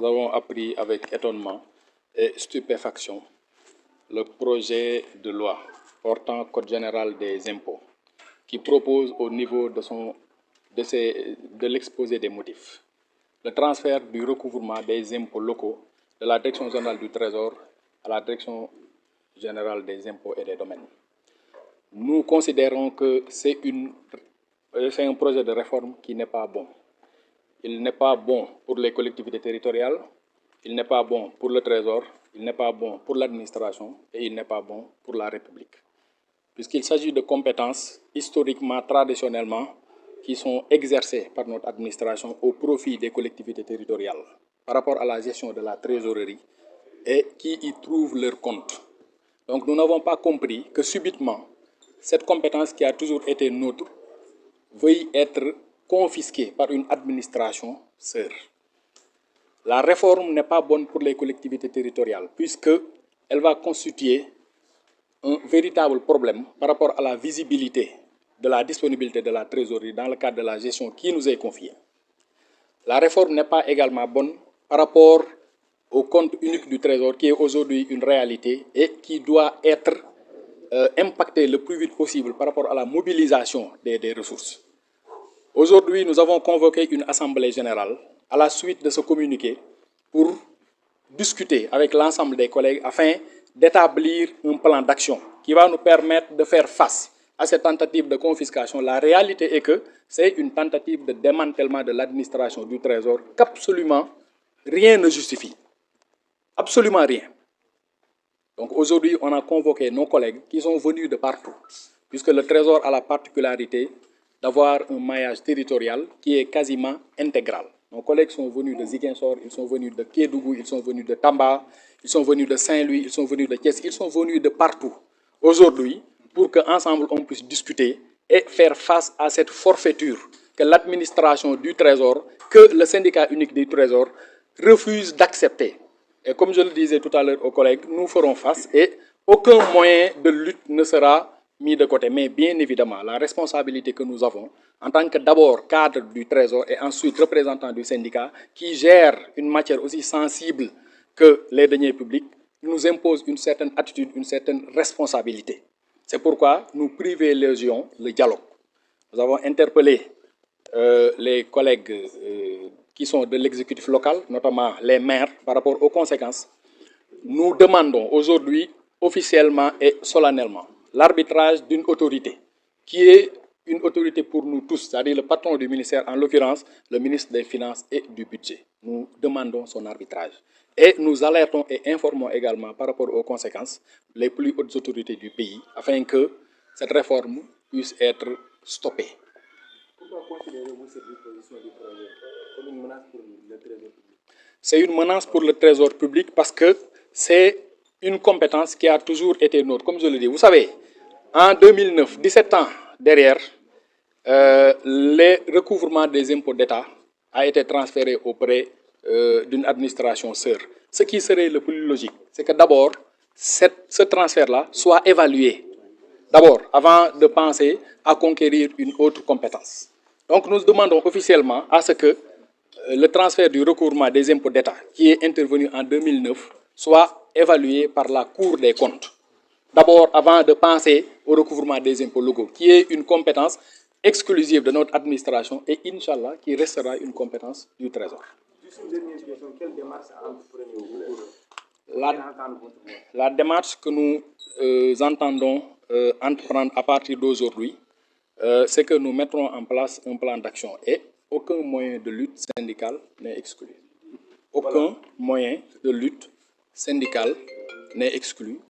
Nous avons appris avec étonnement et stupéfaction le projet de loi portant Code général des impôts qui propose au niveau de l'exposé des motifs le transfert du recouvrement des impôts locaux de la Direction générale du Trésor à la Direction générale des impôts et des domaines. Nous considérons que c'est un projet de réforme qui n'est pas bon. Il n'est pas bon pour les collectivités territoriales, il n'est pas bon pour le Trésor, il n'est pas bon pour l'administration et il n'est pas bon pour la République. Puisqu'il s'agit de compétences historiquement, traditionnellement, qui sont exercées par notre administration au profit des collectivités territoriales par rapport à la gestion de la trésorerie et qui y trouvent leur compte. Donc nous n'avons pas compris que subitement, cette compétence qui a toujours été nôtre veuille être confisquée par une administration sœur. La réforme n'est pas bonne pour les collectivités territoriales puisqu'elle va constituer un véritable problème par rapport à la visibilité de la disponibilité de la trésorerie dans le cadre de la gestion qui nous est confiée. La réforme n'est pas également bonne par rapport au compte unique du Trésor qui est aujourd'hui une réalité et qui doit être impacté le plus vite possible par rapport à la mobilisation des ressources. Aujourd'hui, nous avons convoqué une assemblée générale à la suite de ce communiqué pour discuter avec l'ensemble des collègues afin d'établir un plan d'action qui va nous permettre de faire face à cette tentative de confiscation. La réalité est que c'est une tentative de démantèlement de l'administration du Trésor qu'absolument rien ne justifie. Absolument rien. Donc aujourd'hui, on a convoqué nos collègues qui sont venus de partout, puisque le Trésor a la particularité d'avoir un maillage territorial qui est quasiment intégral. Nos collègues sont venus de Ziguinchor, ils sont venus de Kédougou, ils sont venus de Tamba, ils sont venus de Saint-Louis, ils sont venus de Thiès, ils sont venus de partout. Aujourd'hui, pour qu'ensemble on puisse discuter et faire face à cette forfaiture que l'administration du Trésor, que le syndicat unique du Trésor refuse d'accepter. Et comme je le disais tout à l'heure aux collègues, nous ferons face et aucun moyen de lutte ne sera mis de côté. Mais bien évidemment, la responsabilité que nous avons en tant que d'abord cadre du Trésor et ensuite représentant du syndicat qui gère une matière aussi sensible que les deniers publics, nous impose une certaine attitude, une certaine responsabilité. C'est pourquoi nous privilégions le dialogue. Nous avons interpellé les collègues qui sont de l'exécutif local, notamment les maires, par rapport aux conséquences. Nous demandons aujourd'hui, officiellement et solennellement, l'arbitrage d'une autorité, qui est une autorité pour nous tous, c'est-à-dire le patron du ministère, en l'occurrence le ministre des Finances et du Budget. Nous demandons son arbitrage. Et nous alertons et informons également par rapport aux conséquences les plus hautes autorités du pays, afin que cette réforme puisse être stoppée. Pourquoi considérez-vous cette disposition du projet comme une menace pour le Trésor public? C'est une menace pour le Trésor public parce que c'est une compétence qui a toujours été nôtre. Comme je le dis, vous savez, en 2009, 17 ans derrière, le recouvrement des impôts d'État a été transféré auprès d'une administration sœur. Ce qui serait le plus logique, c'est que d'abord, ce transfert-là soit évalué. D'abord, avant de penser à conquérir une autre compétence. Donc nous demandons officiellement à ce que le transfert du recouvrement des impôts d'État qui est intervenu en 2009 soit évalué par la Cour des comptes. D'abord, avant de penser au recouvrement des impôts locaux, qui est une compétence exclusive de notre administration et, Inch'Allah, qui restera une compétence du Trésor. Juste une dernière question, quelle démarche entreprenez-vous? La démarche que nous entendons entreprendre à partir d'aujourd'hui, c'est que nous mettrons en place un plan d'action et aucun moyen de lutte syndicale n'est exclu. Aucun moyen de lutte syndicale n'est exclu.